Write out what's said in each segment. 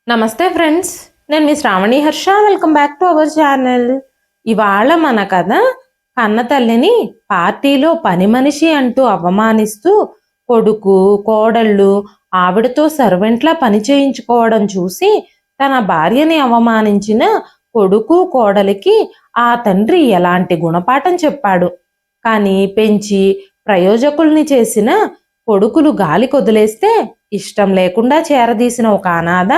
నమస్తే ఫ్రెండ్స్, నేను మీ Sravani Harsha. Welcome back to our channel. ఇవాళ మన కథ కన్న తల్లిని పార్టీలో పని మనిషి అంటూ అవమానిస్తూ కొడుకు కోడళ్ళు ఆవిడతో సర్వెంట్లా పని చేయించుకోవడం చూసి తన భార్యని అవమానించిన కొడుకు కోడలికి ఆ తండ్రి ఎలాంటి గుణపాఠం చెప్పాడు. కానీ పెంచి ప్రయోజకుల్ని చేసిన కొడుకులు గాలి కొదిలేస్తే ఇష్టం లేకుండా చేరదీసిన ఒక అనాథ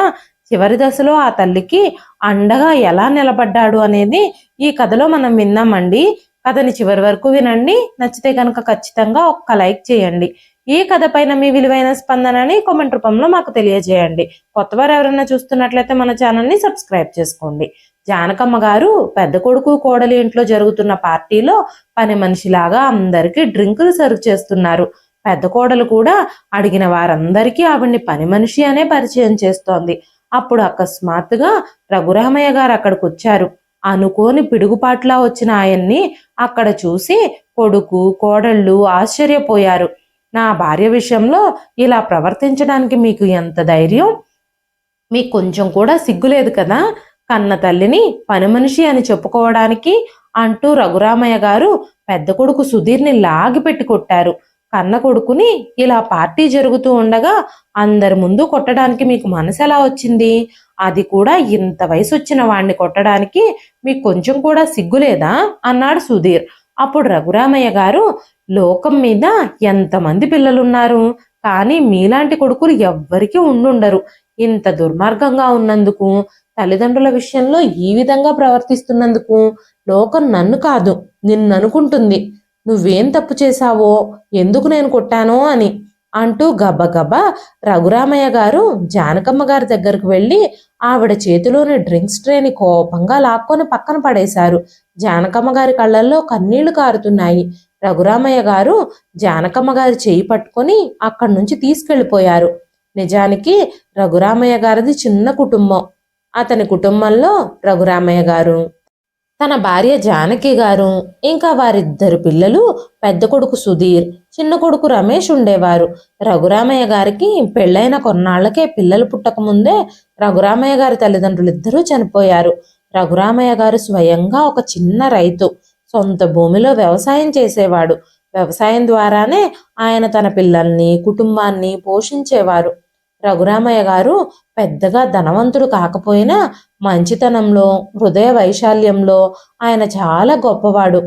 చివరి దశలో ఆ తల్లికి అండగా ఎలా నిలబడ్డాడు అనేది ఈ కథలో మనం విన్నామండి. కథని చివరి వరకు వినండి. నచ్చితే కనుక ఖచ్చితంగా ఒక్క లైక్ చేయండి. ఈ కథ పైన మీ విలువైన స్పందనని కామెంట్ రూపంలో మాకు తెలియజేయండి. కొత్తవారు ఎవరైనా చూస్తున్నట్లయితే మన ఛానల్ని సబ్స్క్రైబ్ చేసుకోండి. జానకమ్మ గారు పెద్ద కొడుకు కోడలి ఇంట్లో జరుగుతున్న పార్టీలో పని మనిషిలాగా అందరికీ డ్రింకులు సర్వ్ చేస్తున్నారు. పెద్ద కోడలు కూడా అడిగిన వారందరికీ ఆవిడ్ని పని మనిషి అనే పరిచయం చేస్తోంది. అప్పుడు అకస్మాత్తుగా రఘురామయ్య గారు అక్కడికి వచ్చారు. అనుకోని పిడుగుపాట్లా వచ్చిన ఆయన్ని అక్కడ చూసి కొడుకు కోడళ్ళు ఆశ్చర్యపోయారు. నా భార్య విషయంలో ఇలా ప్రవర్తించడానికి మీకు ఎంత ధైర్యం? మీకు కొంచెం కూడా సిగ్గులేదు కదా కన్న తల్లిని పని మనిషి అని చెప్పుకోవడానికి అంటూ రఘురామయ్య గారు పెద్ద కొడుకు సుధీర్ని లాగి పెట్టి కొట్టారు. కన్న కొడుకుని ఇలా పార్టీ జరుగుతూ ఉండగా అందరి ముందు కొట్టడానికి మీకు మనసు ఎలా వచ్చింది? అది కూడా ఇంత వయసు వచ్చిన వాణ్ణి కొట్టడానికి మీకు కొంచెం కూడా సిగ్గులేదా అన్నాడు సుధీర్. అప్పుడు రఘురామయ్య గారు, లోకం మీద ఎంతమంది పిల్లలున్నారు, కానీ మీలాంటి కొడుకులు ఎవ్వరికీ ఉండుండరు. ఇంత దుర్మార్గంగా ఉన్నందుకు, తల్లిదండ్రుల విషయంలో ఈ విధంగా ప్రవర్తిస్తున్నందుకు లోకం నన్ను కాదు నిన్ను అనుకుంటుంది. నువ్వేం తప్పు చేశావో, ఎందుకు నేను కొట్టానో అని అంటూ గబగబా రఘురామయ్య గారు జానకమ్మ గారి దగ్గరకు వెళ్ళి ఆవిడ చేతిలోని డ్రింక్స్ ట్రేని కోపంగా లాక్కొని పక్కన పడేశారు. జానకమ్మ గారి కళ్ళల్లో కన్నీళ్లు కారుతున్నాయి. రఘురామయ్య గారు జానకమ్మ గారి చేయి పట్టుకొని అక్కడి నుంచి తీసుకెళ్లిపోయారు. నిజానికి రఘురామయ్య గారిది చిన్న కుటుంబం. అతని కుటుంబంలో రఘురామయ్య గారు, తన భార్య జానకి గారు, ఇంకా వారిద్దరు పిల్లలు, పెద్ద కొడుకు సుధీర్, చిన్న కొడుకు రమేష్ ఉండేవారు. రఘురామయ్య గారికి పెళ్ళైన కొన్నాళ్లకే పిల్లలు పుట్టకముందే రఘురామయ్య గారి తల్లిదండ్రులిద్దరూ చనిపోయారు. రఘురామయ్య గారు స్వయంగా ఒక చిన్న రైతు. సొంత భూమిలో వ్యవసాయం చేసేవాడు. వ్యవసాయం ద్వారానే ఆయన తన పిల్లల్ని కుటుంబాన్ని పోషించేవారు. రఘురామయ్య గారు పెద్దగా ధనవంతుడు కాకపోయినా మంచితనంలో హృదయ వైశాల్యంలో ఆయన చాలా గొప్పవాడు.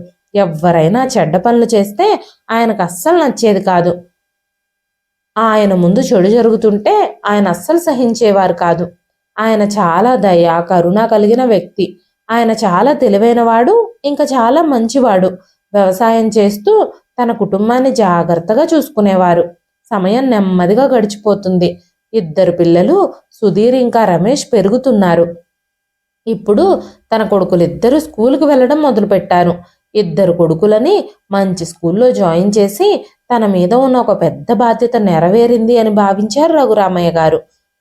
ఎవరైనా చెడ్డ పనులు చేస్తే ఆయనకు అస్సలు నచ్చేది కాదు. ఆయన ముందు చెడు జరుగుతుంటే ఆయన అస్సలు సహించేవారు కాదు. ఆయన చాలా దయ కరుణ కలిగిన వ్యక్తి. ఆయన చాలా తెలివైనవాడు, ఇంకా చాలా మంచివాడు. వ్యవసాయం చేస్తూ తన కుటుంబాన్ని జాగ్రత్తగా చూసుకునేవారు. సమయం నెమ్మదిగా గడిచిపోతుంది. ఇద్దరు పిల్లలు సుధీర్ ఇంకా రమేష్ పెరుగుతున్నారు. ఇప్పుడు తన కొడుకులిద్దరూ స్కూల్కి వెళ్ళడం మొదలుపెట్టారు. ఇద్దరు కొడుకులని మంచి స్కూల్లో జాయిన్ చేసి తన మీద ఉన్న ఒక పెద్ద బాధ్యత నెరవేరింది అని భావించారు రఘురామయ్య గారు.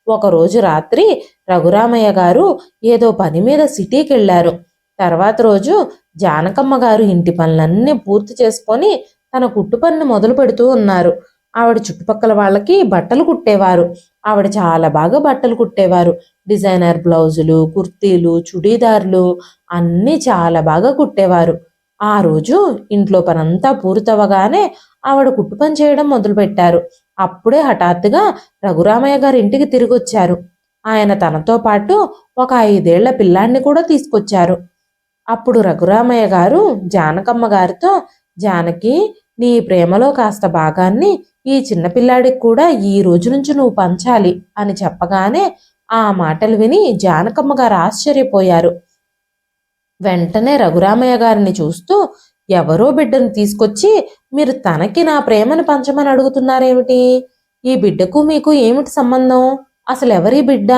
ఒకరోజు రాత్రి రఘురామయ్య గారు ఏదో పని మీద సిటీకి వెళ్ళారు. తర్వాత రోజు జానకమ్మ గారు ఇంటి పనులన్నీ పూర్తి చేసుకొని తన కుట్టు పనిని మొదలు పెడుతూ ఉన్నారు. ఆవిడ చుట్టుపక్కల వాళ్ళకి బట్టలు కుట్టేవారు. ఆవిడ చాలా బాగా బట్టలు కుట్టేవారు. డిజైనర్ బ్లౌజులు, కుర్తీలు, చుడీదార్లు అన్నీ చాలా బాగా కుట్టేవారు. ఆ రోజు ఇంట్లో పనంతా పూర్తవగానే ఆవిడ కుట్టు పని చేయడం మొదలుపెట్టారు. అప్పుడే హఠాత్తుగా రఘురామయ్య గారి ఇంటికి తిరిగి వచ్చారు. ఆయన తనతో పాటు ఒక 5 ఏళ్ల పిల్లాన్ని కూడా తీసుకొచ్చారు. అప్పుడు రఘురామయ్య గారు జానకమ్మ గారితో, జానకి, నీ ప్రేమలో కాస్త భాగాన్ని ఈ చిన్నపిల్లాడికి కూడా ఈ రోజు నుంచి నువ్వు పంచాలి అని చెప్పగానే ఆ మాటలు విని జానకమ్మ గారు ఆశ్చర్యపోయారు. వెంటనే రఘురామయ్య గారిని చూస్తూ, ఎవరో బిడ్డను తీసుకొచ్చి మీరు తనకి నా ప్రేమను పంచమని అడుగుతున్నారేమిటి? ఈ బిడ్డకు మీకు ఏమిటి సంబంధం? అసలు ఎవరి బిడ్డ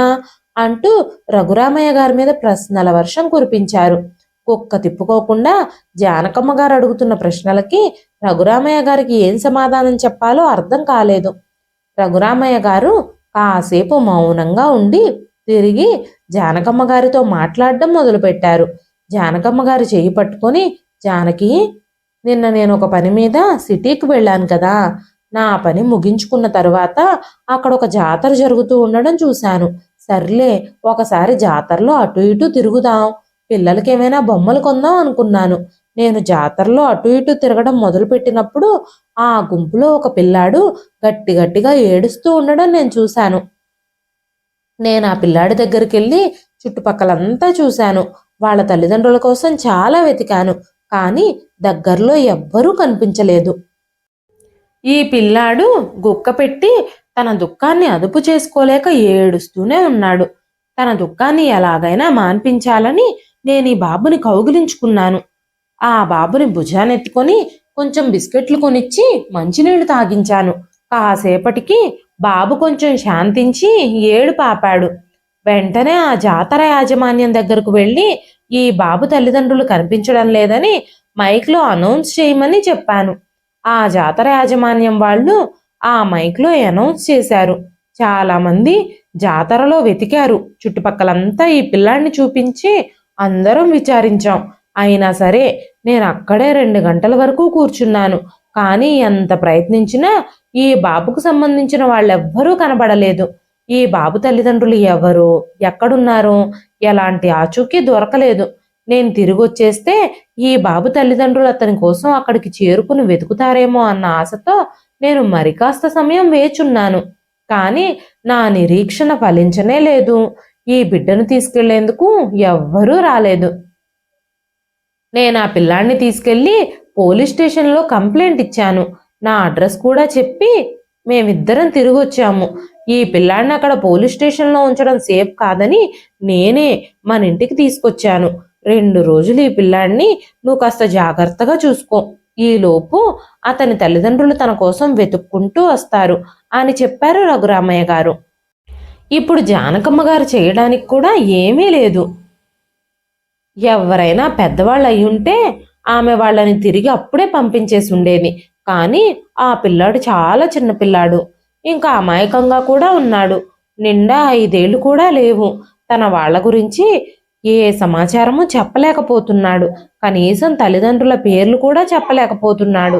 అంటూ రఘురామయ్య గారి మీద ప్రశ్నల వర్షం కురిపించారు. కుక్క తిప్పుకోకుండా జానకమ్మ గారు అడుగుతున్న ప్రశ్నలకి రఘురామయ్య గారికి ఏం సమాధానం చెప్పాలో అర్థం కాలేదు. రఘురామయ్య గారు కాసేపు మౌనంగా ఉండి తిరిగి జానకమ్మ గారితో మాట్లాడడం మొదలుపెట్టారు. జానకమ్మ గారు చేయి పట్టుకొని, జానకి, నిన్న నేను ఒక పని మీద సిటీకి వెళ్ళాను కదా, నా పని ముగించుకున్న తరువాత అక్కడ ఒక జాతర జరుగుతూ ఉండడం చూశాను. సర్లే ఒకసారి జాతరలో అటు ఇటు తిరుగుదాం, పిల్లలకి ఏమైనా బొమ్మలు కొందాం అనుకున్నాను. నేను జాతరలో అటు ఇటు తిరగడం మొదలుపెట్టినప్పుడు ఆ గుంపులో ఒక పిల్లాడు గట్టి గట్టిగా ఏడుస్తూ ఉండడం నేను చూశాను. నేను ఆ పిల్లాడి దగ్గరికి వెళ్ళి చుట్టుపక్కలంతా చూశాను. వాళ్ళ తల్లిదండ్రుల కోసం చాలా వెతికాను, కానీ దగ్గరలో ఎవ్వరూ కనిపించలేదు. ఈ పిల్లాడు గుక్క పెట్టి తన దుఃఖాన్ని అదుపు చేసుకోలేక ఏడుస్తూనే ఉన్నాడు. తన దుఃఖాన్ని ఎలాగైనా మాన్పించాలని నేను ఈ బాబుని కౌగిలించుకున్నాను. ఆ బాబుని భుజానెత్తుకొని కొంచెం బిస్కెట్లు కొనిచ్చి మంచినీళ్లు తాగించాను. కాసేపటికి బాబు కొంచెం శాంతించి ఏడుపు ఆపాడు. వెంటనే ఆ జాతర యాజమాన్యం దగ్గరకు వెళ్ళి ఈ బాబు తల్లిదండ్రులు కనిపించడం లేదని మైక్లో అనౌన్స్ చేయమని చెప్పాను. ఆ జాతర యాజమాన్యం వాళ్ళు ఆ మైక్లో అనౌన్స్ చేశారు. చాలామంది జాతరలో వెతికారు. చుట్టుపక్కలంతా ఈ పిల్లాడిని చూపించి అందరం విచారించాం. అయినా సరే నేను అక్కడే 2 గంటల వరకు కూర్చున్నాను. కానీ ఎంత ప్రయత్నించినా ఈ బాబుకు సంబంధించిన వాళ్ళెవ్వరూ కనబడలేదు. ఈ బాబు తల్లిదండ్రులు ఎవరు, ఎక్కడున్నారో ఎలాంటి ఆచూకీ దొరకలేదు. నేను తిరిగొచ్చేస్తే ఈ బాబు తల్లిదండ్రులు అతని కోసం అక్కడికి చేరుకుని వెతుకుతారేమో అన్న ఆశతో నేను మరి కాస్త సమయం వేచున్నాను. కానీ నా నిరీక్షణ ఫలించనే లేదు. ఈ బిడ్డను తీసుకెళ్లేందుకు ఎవ్వరూ రాలేదు. నేను ఆ పిల్లాడిని తీసుకెళ్లి పోలీస్ స్టేషన్లో కంప్లైంట్ ఇచ్చాను. నా అడ్రస్ కూడా చెప్పి మేమిద్దరం తిరిగి వచ్చాము. ఈ పిల్లాడిని అక్కడ పోలీస్ స్టేషన్లో ఉంచడం సేఫ్ కాదని నేనే మన ఇంటికి తీసుకొచ్చాను. 2 రోజులు ఈ పిల్లాడిని నువ్వు కాస్త జాగ్రత్తగా చూసుకో. ఈలోపు అతని తల్లిదండ్రులు తన కోసం వెతుక్కుంటూ వస్తారు అని చెప్పారు రఘురామయ్య గారు. ఇప్పుడు జానకమ్మ గారు చేయడానికి కూడా ఏమీ లేదు. ఎవరైనా పెద్దవాళ్ళు అయ్యుంటే ఆమె వాళ్ళని తిరిగి అప్పుడే పంపించేసి ఉండేది. కానీ ఆ పిల్లాడు చాలా చిన్న పిల్లాడు, ఇంకా అమాయకంగా కూడా ఉన్నాడు. నిండా 5 ఏళ్ళు కూడా లేవు. తన వాళ్ళ గురించి ఏ సమాచారము చెప్పలేకపోతున్నాడు. కనీసం తల్లిదండ్రుల పేర్లు కూడా చెప్పలేకపోతున్నాడు.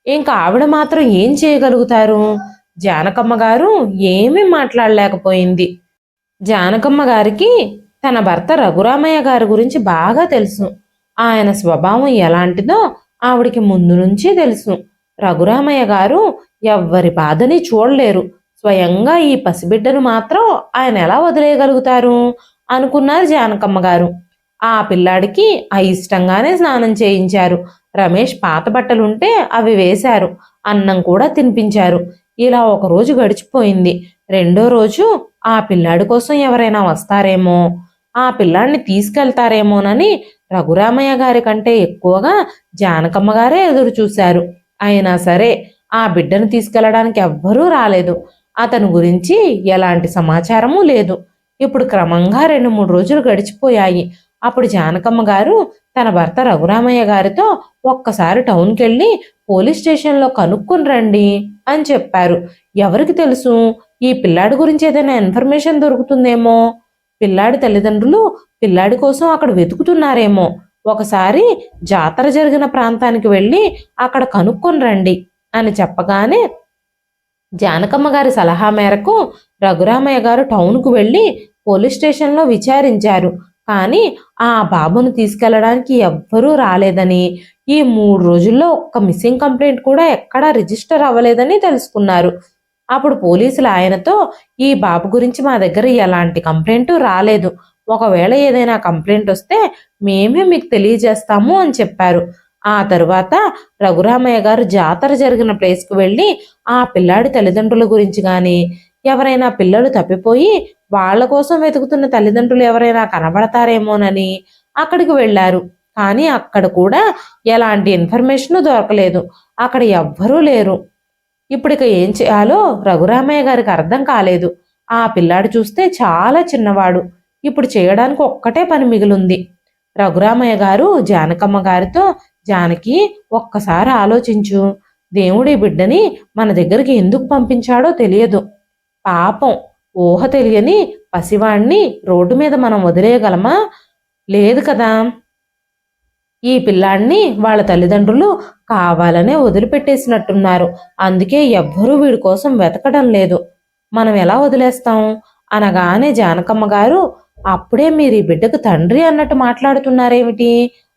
ఇంకా ఆవిడ మాత్రం ఏం చేయగలుగుతారు? జానకమ్మ గారు ఏమీ మాట్లాడలేకపోయింది. జానకమ్మ గారికి తన భర్త రఘురామయ్య గారి గురించి బాగా తెలుసు. ఆయన స్వభావం ఎలాంటిదో ఆవిడికి ముందు నుంచి తెలుసు. రఘురామయ్య గారు ఎవ్వరి బాధని చూడలేరు. స్వయంగా ఈ పసిబిడ్డను మాత్రం ఆయన ఎలా వదిలేయగలుగుతారు అనుకున్నారు జానకమ్మ గారు. ఆ పిల్లాడికి అయిష్టంగానే స్నానం చేయించారు. రమేష్ పాత బట్టలుంటే అవి వేశారు. అన్నం కూడా తినిపించారు. ఇలా ఒక రోజు గడిచిపోయింది. 2వ రోజు ఆ పిల్లాడి కోసం ఎవరైనా వస్తారేమో, ఆ పిల్లాడిని తీసుకెళ్తారేమోనని రఘురామయ్య గారి కంటే ఎక్కువగా జానకమ్మ గారే ఎదురు చూశారు. అయినా సరే ఆ బిడ్డను తీసుకెళ్లడానికి ఎవ్వరూ రాలేదు. అతని గురించి ఎలాంటి సమాచారము లేదు. ఇప్పుడు క్రమంగా 2-3 రోజులు గడిచిపోయాయి. అప్పుడు జానకమ్మ గారు తన భర్త రఘురామయ్య గారితో ఒక్కసారి టౌన్కి వెళ్ళి పోలీస్ స్టేషన్లో కనుక్కొని రండి అని చెప్పారు. ఎవరికి తెలుసు, ఈ పిల్లాడి గురించి ఏదైనా ఇన్ఫర్మేషన్ దొరుకుతుందేమో, పిల్లాడి తల్లిదండ్రులు పిల్లాడి కోసం అక్కడ వెతుకుతున్నారేమో, ఒకసారి జాతర జరిగిన ప్రాంతానికి వెళ్ళి అక్కడ కనుక్కొని రండి అని చెప్పగానే జానకమ్మ గారి సలహా మేరకు రఘురామయ్య గారు టౌన్కు వెళ్ళి పోలీస్ స్టేషన్లో విచారించారు. కానీ ఆ బాబును తీసుకెళ్లడానికి ఎవ్వరూ రాలేదని, ఈ 3 రోజుల్లో ఒక్క మిస్సింగ్ కంప్లైంట్ కూడా ఎక్కడా రిజిస్టర్ అవ్వలేదని తెలుసుకున్నారు. అప్పుడు పోలీసులు ఆయనతో ఈ బాబు గురించి మా దగ్గర ఎలాంటి కంప్లైంట్ రాలేదు, ఒకవేళ ఏదైనా కంప్లైంట్ వస్తే మేమే మీకు తెలియజేస్తాము అని చెప్పారు. ఆ తరువాత రఘురామయ్య గారు జాతర జరిగిన ప్లేస్కి వెళ్ళి ఆ పిల్లాడి తల్లిదండ్రుల గురించి కానీ, ఎవరైనా పిల్లలు తప్పిపోయి వాళ్ళ కోసం వెతుకుతున్న తల్లిదండ్రులు ఎవరైనా కనబడతారేమోనని అక్కడికి వెళ్ళారు. కానీ అక్కడ కూడా ఎలాంటి ఇన్ఫర్మేషన్ దొరకలేదు. అక్కడ ఎవ్వరూ లేరు. ఇప్పుడు ఇక ఏం చేయాలో రఘురామయ్య గారికి అర్థం కాలేదు. ఆ పిల్లాడు చూస్తే చాలా చిన్నవాడు. ఇప్పుడు చేయడానికి ఒక్కటే పని మిగిలింది. రఘురామయ్య గారు జానకమ్మ గారితో, జానకి ఒక్కసారి ఆలోచించు, దేవుడి బిడ్డని మన దగ్గరికి ఎందుకు పంపించాడో తెలియదు. పాపం ఊహ తెలియని పసివాణ్ణి రోడ్డు మీద మనం వదిలేయగలమా? లేదు కదా. ఈ పిల్లాడిని వాళ్ళ తల్లిదండ్రులు కావాలనే వదిలిపెట్టేసినట్టున్నారు. అందుకే ఎవ్వరూ వీడి కోసం వెతకడం లేదు. మనం ఎలా వదిలేస్తాం? అనగానే జానకమ్మ గారు, అప్పుడే మీరు ఈ బిడ్డకు తండ్రి అన్నట్టు మాట్లాడుతున్నారేమిటి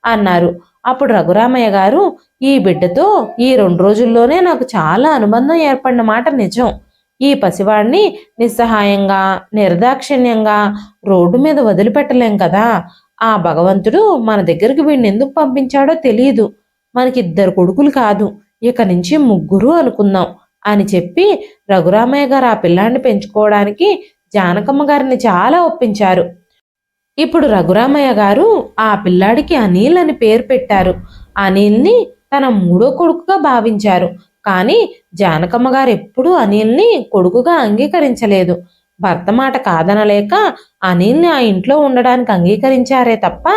అన్నారు. అప్పుడు రఘురామయ్య గారు, ఈ బిడ్డతో ఈ 2 రోజుల్లోనే నాకు చాలా అనుబంధం ఏర్పడిన మాట నిజం. ఈ పసివాడిని నిస్సహాయంగా నిర్దాక్షిణ్యంగా రోడ్డు మీద వదిలిపెట్టలేం కదా. ఆ భగవంతుడు మన దగ్గరికి వీడిని ఎందుకు పంపించాడో తెలియదు. మనకిద్దరు కొడుకులు కాదు, ఇక నుంచి 3 అనుకుందాం అని చెప్పి రఘురామయ్య గారు ఆ పిల్లాన్ని పెంచుకోవడానికి జానకమ్మ గారిని చాలా ఒప్పించారు. ఇప్పుడు రఘురామయ్య గారు ఆ పిల్లాడికి అనిల్ అని పేరు పెట్టారు. అనిల్ని తన 3వ కొడుకుగా భావించారు. కానీ జానకమ్మ గారు ఎప్పుడూ అనిల్ని కొడుకుగా అంగీకరించలేదు. భర్త మాట కాదనలేక అనిల్ని ఆ ఇంట్లో ఉండడానికి అంగీకరించారే తప్ప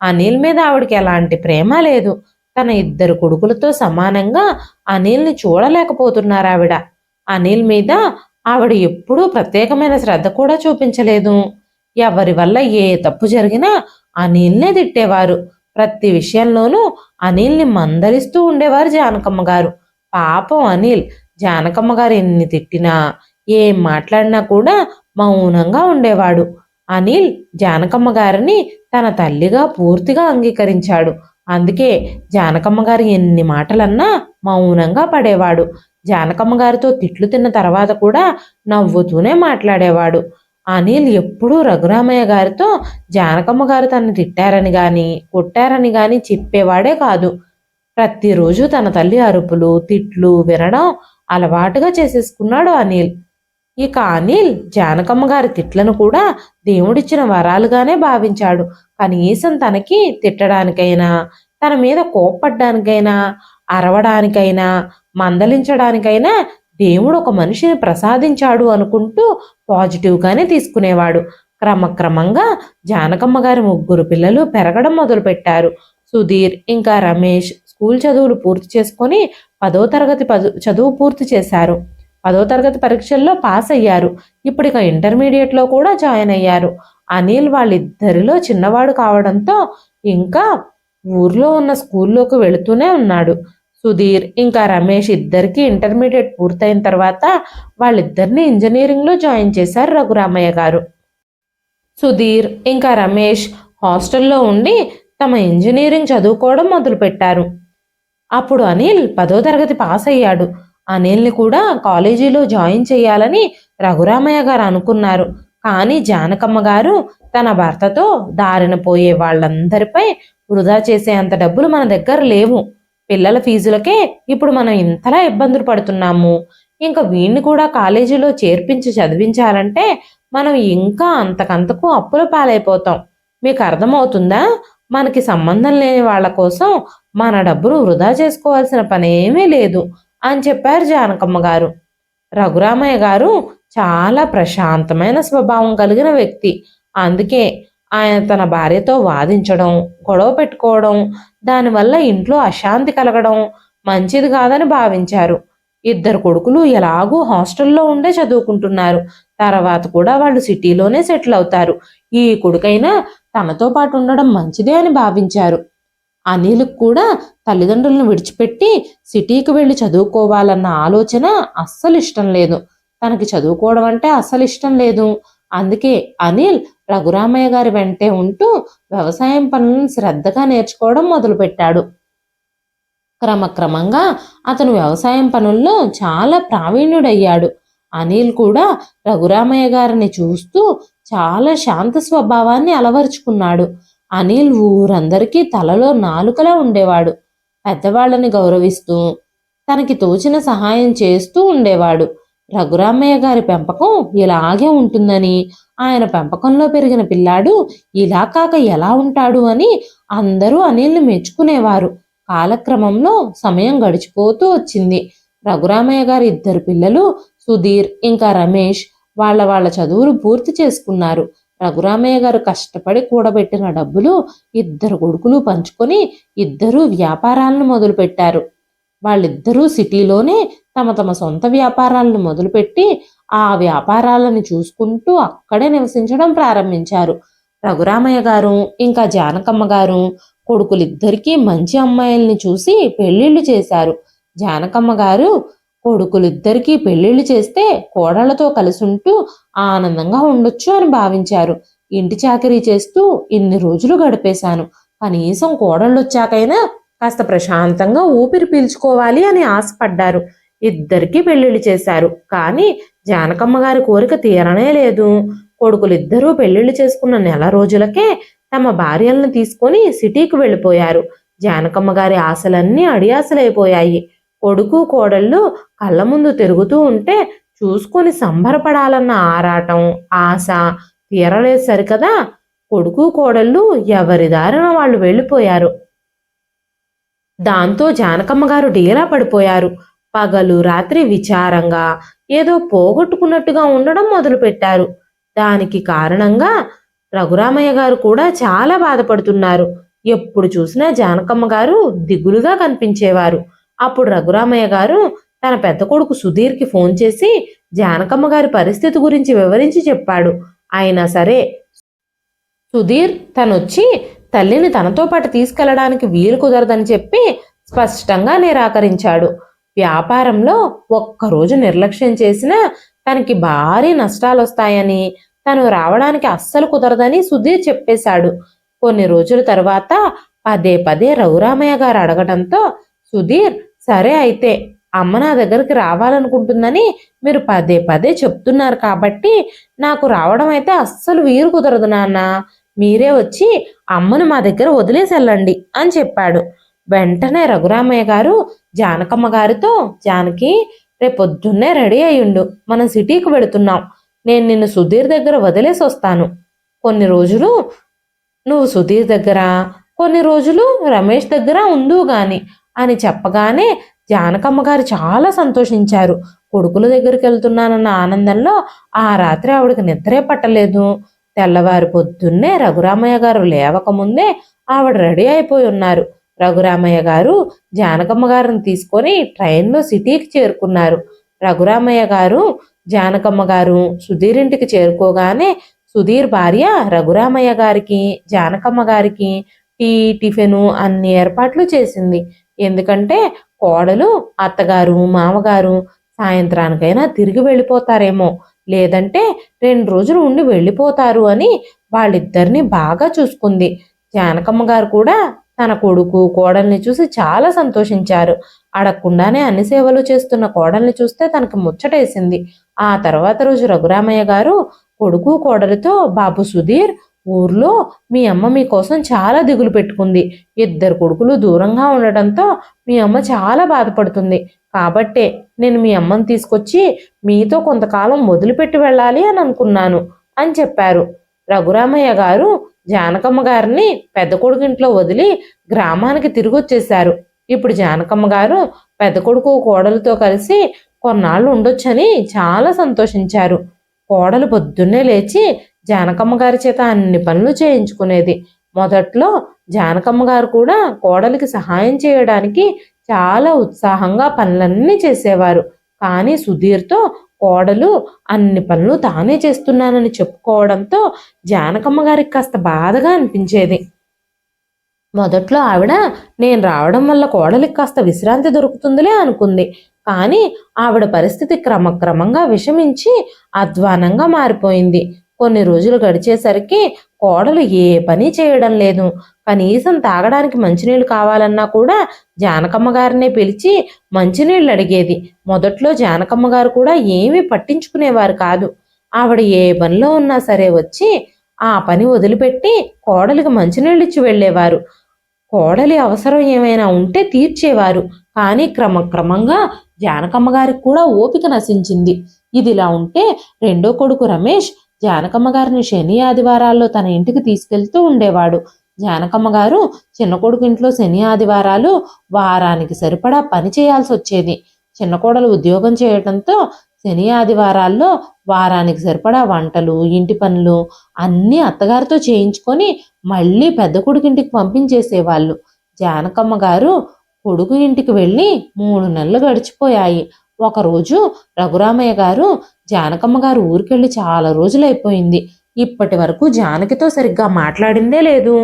అనిల్ మీద ఆవిడకి ఎలాంటి ప్రేమ లేదు. తన 2 కొడుకులతో సమానంగా అనిల్ని చూడలేకపోతున్నారు ఆవిడ. అనిల్ మీద ఆవిడ ఎప్పుడూ ప్రత్యేకమైన శ్రద్ధ కూడా చూపించలేదు. ఎవరి వల్ల ఏ తప్పు జరిగినా అనిల్నే తిట్టేవారు. ప్రతి విషయంలోనూ అనిల్ని మందలిస్తూ ఉండేవారు జానకమ్మ గారు. పాపం అనిల్ జానకమ్మ గారు ఎన్ని తిట్టినా ఏం మాట్లాడినా కూడా మౌనంగా ఉండేవాడు. అనిల్ జానకమ్మ గారిని తన తల్లిగా పూర్తిగా అంగీకరించాడు. అందుకే జానకమ్మ గారు ఎన్ని మాటలన్నా మౌనంగా పడేవాడు. జానకమ్మ గారితో తిట్లు తిన్న తర్వాత కూడా నవ్వుతూనే మాట్లాడేవాడు. అనిల్ ఎప్పుడూ రఘురామయ్య గారితో జానకమ్మ గారు తనని తిట్టారని గాని కొట్టారని గాని చెప్పేవాడే కాదు. ప్రతిరోజు తన తల్లి అరుపులు తిట్లు వినడం అలవాటుగా చేసేసుకున్నాడు అనిల్. ఇక అనిల్ జానకమ్మ గారి తిట్లను కూడా దేవుడిచ్చిన వరాలుగానే భావించాడు. కనీసం తనకి తిట్టడానికైనా తన మీద కోప్పడ్డానికైనా అరవడానికైనా మందలించడానికైనా దేవుడు ఒక మనిషిని ప్రసాదించాడు అనుకుంటూ పాజిటివ్గానే తీసుకునేవాడు. క్రమక్రమంగా జానకమ్మ గారి 3 పిల్లలు పెరగడం మొదలుపెట్టారు. సుధీర్ ఇంకా రమేష్ స్కూల్ చదువులు పూర్తి చేసుకొని 10వ తరగతి చదువు పూర్తి చేశారు. 10వ తరగతి పరీక్షల్లో పాస్ అయ్యారు. ఇప్పుడు ఇక ఇంటర్మీడియట్లో కూడా జాయిన్ అయ్యారు. అనిల్ వాళ్ళిద్దరిలో చిన్నవాడు కావడంతో ఇంకా ఊర్లో ఉన్న స్కూల్లోకి వెళుతూనే ఉన్నాడు. సుధీర్ ఇంకా రమేష్ ఇద్దరికి ఇంటర్మీడియట్ పూర్తయిన తర్వాత వాళ్ళిద్దరిని ఇంజనీరింగ్లో జాయిన్ చేశారు రఘురామయ్య గారు. సుధీర్ ఇంకా రమేష్ హాస్టల్లో ఉండి తమ ఇంజనీరింగ్ చదువుకోవడం మొదలుపెట్టారు. అప్పుడు అనిల్ 10వ తరగతి పాస్ అయ్యాడు. అనిల్ని కూడా కాలేజీలో జాయిన్ చేయాలని రఘురామయ్య గారు అనుకున్నారు. కానీ జానకమ్మ గారు తన భర్తతో దారిన పోయే వాళ్ళందరిపై వృధా చేసే అంత డబ్బులు మన దగ్గర లేవు. పిల్లల ఫీజులకే ఇప్పుడు మనం ఇంతలా ఇబ్బందులు పడుతున్నాము. ఇంకా వీణ్ణి కూడా కాలేజీలో చేర్పించి చదివించాలంటే మనం ఇంకా అంతకంతకు అప్పుల పాలైపోతాం. మీకు అర్థమవుతుందా? మనకి సంబంధం లేని వాళ్ళ కోసం మన డబ్బును వృధా చేసుకోవాల్సిన పనేమీ లేదు అని చెప్పారు జానకమ్మ గారు. రఘురామయ్య గారు చాలా ప్రశాంతమైన స్వభావం కలిగిన వ్యక్తి. అందుకే ఆయన తన భార్యతో వాదించడం గొడవ పెట్టుకోవడం దానివల్ల ఇంట్లో అశాంతి కలగడం మంచిది కాదని భావించారు. 2 కొడుకులు ఎలాగూ హాస్టల్లో ఉండే చదువుకుంటున్నారు. తర్వాత కూడా వాళ్ళు సిటీలోనే సెటిల్ అవుతారు. ఈ కొడుకైనా తనతో పాటు ఉండడం మంచిదే అని భావించారు. అనిల్కి కూడా తల్లిదండ్రులను విడిచిపెట్టి సిటీకి వెళ్ళి చదువుకోవాలన్న ఆలోచన అస్సలు ఇష్టం లేదు. తనకి చదువుకోవడం అంటే అస్సలు ఇష్టం లేదు. అందుకే అనిల్ రఘురామయ్య గారి వెంటే ఉంటూ వ్యవసాయం పనులను శ్రద్ధగా నేర్చుకోవడం మొదలుపెట్టాడు. క్రమక్రమంగా అతను వ్యవసాయం పనుల్లో చాలా ప్రావీణ్యుడయ్యాడు. అనిల్ కూడా రఘురామయ్య గారిని చూస్తూ చాలా శాంత స్వభావాన్ని అలవరుచుకున్నాడు. అనిల్ ఊరందరికీ తలలో నాలుకలా ఉండేవాడు. పెద్దవాళ్ళని గౌరవిస్తూ తనకి తోచిన సహాయం చేస్తూ ఉండేవాడు. రఘురామయ్య గారి పెంపకం ఇలాగే ఉంటుందని, ఆయన పెంపకంలో పెరిగిన పిల్లాడు ఇలా కాక ఎలా ఉంటాడు అని అందరూ అనిల్ని మెచ్చుకునేవారు. కాలక్రమంలో సమయం గడిచిపోతూ వచ్చింది. రఘురామయ్య గారి 2 పిల్లలు సుధీర్ ఇంకా రమేష్ వాళ్ళ చదువులు పూర్తి చేసుకున్నారు. రఘురామయ్య గారు కష్టపడి కూడబెట్టిన డబ్బులు 2 కొడుకులు పంచుకొని 2 వ్యాపారాలను మొదలుపెట్టారు. వాళ్ళిద్దరూ సిటీలోనే తమ తమ సొంత వ్యాపారాలను మొదలుపెట్టి ఆ వ్యాపారాలను చూసుకుంటూ అక్కడే నివసించడం ప్రారంభించారు. రఘురామయ్య గారు ఇంకా జానకమ్మ గారు కొడుకులిద్దరికీ మంచి అమ్మాయిల్ని చూసి పెళ్లిళ్లు చేశారు. జానకమ్మ గారు కొడుకులిద్దరికీ పెళ్లిళ్ళు చేస్తే కోడళ్లతో కలిసి ఉంటూ ఆనందంగా ఉండొచ్చు అని భావించారు. ఇంటి చాకరీ చేస్తూ ఇన్ని రోజులు గడిపేశాను. కనీసం కోడళ్ళొచ్చాకైనా కాస్త ప్రశాంతంగా ఊపిరి పీల్చుకోవాలి అని ఆశపడ్డారు. ఇద్దరికీ పెళ్లిళ్ళు చేశారు. కానీ జానకమ్మ గారి కోరిక తీరనే లేదు. కొడుకులిద్దరూ పెళ్లిళ్ళు చేసుకున్న నెల రోజులకే తమ భార్యలను తీసుకొని సిటీకి వెళ్ళిపోయారు. జానకమ్మ గారి ఆశలన్నీ అడియాసలైపోయాయి. కొడుకు కోడళ్ళు కళ్ళ ముందు తిరుగుతూ ఉంటే చూసుకొని సంబరపడాలన్న ఆరాటం, ఆశ తీరలేదు సరికదా. కొడుకు కోడళ్ళు ఎవరి దారిన వాళ్ళు వెళ్ళిపోయారు. దాంతో జానకమ్మ గారు డీలా పడిపోయారు. పగలు రాత్రి విచారంగా ఏదో పోగొట్టుకున్నట్టుగా ఉండడం మొదలుపెట్టారు. దానికి కారణంగా రఘురామయ్య గారు కూడా చాలా బాధపడుతున్నారు. ఎప్పుడు చూసినా జానకమ్మ గారు దిగులుగా కనిపించేవారు. అప్పుడు రఘురామయ్య గారు తన పెద్ద కొడుకు సుధీర్కి ఫోన్ చేసి జానకమ్మ గారి పరిస్థితి గురించి వివరించి చెప్పాడు. అయినా సరే సుధీర్ తనొచ్చి తల్లిని తనతో పాటు తీసుకెళ్లడానికి వీలు కుదరదని చెప్పి స్పష్టంగా నిరాకరించాడు. వ్యాపారంలో ఒక్కరోజు నిర్లక్ష్యం చేసినా తనకి భారీ నష్టాలు వస్తాయని, తను రావడానికి అస్సలు కుదరదని సుధీర్ చెప్పేశాడు. కొన్ని రోజుల తర్వాత పదే పదే రఘురామయ్య గారు అడగడంతో సుధీర్, సరే అయితే అమ్మ నా దగ్గరికి రావాలనుకుంటుందని మీరు పదే పదే చెప్తున్నారు కాబట్టి నాకు రావడం అయితే అస్సలు వీలు కుదరదు నాన్న, మీరే వచ్చి అమ్మను మా దగ్గర వదిలేసి వెళ్ళండి అని చెప్పాడు. వెంటనే రఘురామయ్య గారు జానకమ్మ గారితో, జానకి రేపొద్దున్నే రెడీ అయ్యుండు, మనం సిటీకి వెళుతున్నాం. నేను నిన్ను సుధీర్ దగ్గర వదిలేసి వస్తాను. కొన్ని రోజులు నువ్వు సుధీర్ దగ్గర, కొన్ని రోజులు రమేష్ దగ్గర ఉండు గాని అని చెప్పగానే జానకమ్మ గారు చాలా సంతోషించారు. కొడుకుల దగ్గరికి వెళ్తున్నానన్న ఆనందంలో ఆ రాత్రి ఆవిడకి నిద్రే పట్టలేదు. తెల్లవారి పొద్దున్నే రఘురామయ్య గారు లేవకముందే ఆవిడ రెడీ అయిపోయి ఉన్నారు. రఘురామయ్య గారు జానకమ్మ గారిని తీసుకొని ట్రైన్లో సిటీకి చేరుకున్నారు. రఘురామయ్య గారు జానకమ్మ గారు సుధీర్ ఇంటికి చేరుకోగానే సుధీర్ భార్య రఘురామయ్య గారికి జానకమ్మ గారికి టీ, టిఫిను అన్ని ఏర్పాట్లు చేసింది. ఎందుకంటే కోడలు అత్తగారు మామగారు సాయంత్రానికైనా తిరిగి వెళ్ళిపోతారేమో, లేదంటే 2 రోజులు ఉండి వెళ్ళిపోతారు అని వాళ్ళిద్దరిని బాగా చూసుకుంది. జానకమ్మ గారు కూడా తన కొడుకు కోడల్ని చూసి చాలా సంతోషించారు. అడగకుండానే అన్ని సేవలు చేస్తున్న కోడల్ని చూస్తే తనకు ముచ్చటేసింది. ఆ తర్వాత రోజు రఘురామయ్య గారు కొడుకు కోడలితో, బాబు సుధీర్, ఊర్లో మీ అమ్మ మీకోసం చాలా దిగులు పెట్టుకుంది. 2 కొడుకులు దూరంగా ఉండటంతో మీ అమ్మ చాలా బాధపడుతుంది. కాబట్టే నేను మీ అమ్మని తీసుకొచ్చి మీతో కొంతకాలం వదిలిపెట్టి వెళ్ళాలి అని అనుకున్నాను అని చెప్పారు. రఘురామయ్య గారు జానకమ్మ గారిని పెద్ద కొడుకింట్లో వదిలి గ్రామానికి తిరిగి వచ్చేశారు. ఇప్పుడు జానకమ్మ గారు పెద్ద కొడుకు కోడలతో కలిసి కొన్నాళ్ళు ఉండొచ్చని చాలా సంతోషించారు. కోడలు పొద్దున్నే లేచి జానకమ్మ గారి చేత అన్ని పనులు చేయించుకునేది. మొదట్లో జానకమ్మ గారు కూడా కోడలికి సహాయం చేయడానికి చాలా ఉత్సాహంగా పనులన్నీ చేసేవారు. కానీ సుధీర్తో కోడలు అన్ని పనులు తానే చేస్తున్నానని చెప్పుకోవడంతో జానకమ్మ గారికి కాస్త బాధగా అనిపించేది. మొదట్లో ఆవిడ నేను రావడం వల్ల కోడలికి కాస్త విశ్రాంతి దొరుకుతుందిలే అనుకుంది. కానీ ఆవిడ పరిస్థితి క్రమక్రమంగా విషమించి అధ్వానంగా మారిపోయింది. కొన్ని రోజులు గడిచేసరికి కోడలు ఏ పని చేయడం లేదు. కనీసం తాగడానికి మంచినీళ్ళు కావాలన్నా కూడా జానకమ్మ గారినే పిలిచి మంచినీళ్ళు అడిగేది. మొదట్లో జానకమ్మ గారు కూడా ఏమీ పట్టించుకునేవారు కాదు. ఆవిడ ఏ పనిలో ఉన్నా సరే వచ్చి ఆ పని వదిలిపెట్టి కోడలికి మంచినీళ్ళు ఇచ్చి వెళ్ళేవారు. కోడలి అవసరం ఏమైనా ఉంటే తీర్చేవారు. కానీ క్రమక్రమంగా జానకమ్మ గారికి కూడా ఓపిక నశించింది. ఇదిలా ఉంటే రెండో కొడుకు రమేష్ జానకమ్మ గారిని శని ఆదివారాల్లో తన ఇంటికి తీసుకెళ్తూ ఉండేవాడు. జానకమ్మ గారు చిన్న కొడుకు ఇంట్లో శని ఆదివారాలు వారానికి సరిపడా పని చేయాల్సి వచ్చేది. చిన్న కోడలు ఉద్యోగం చేయడంతో శని ఆదివారాల్లో వారానికి సరిపడా వంటలు, ఇంటి పనులు అన్నీ అత్తగారితో చేయించుకొని మళ్ళీ పెద్ద కొడుకింటికి పంపించేసేవాళ్ళు. జానకమ్మ గారు కొడుకు ఇంటికి వెళ్ళి 3 నెలలు గడిచిపోయాయి. ఒకరోజు రఘురామయ్య గారు జానకమ్మ గారు ఊరికెళ్ళి చాలా రోజులైపోయింది. ఇప్పటి వరకు జానకితో సరిగ్గా మాట్లాడిందే లేదు.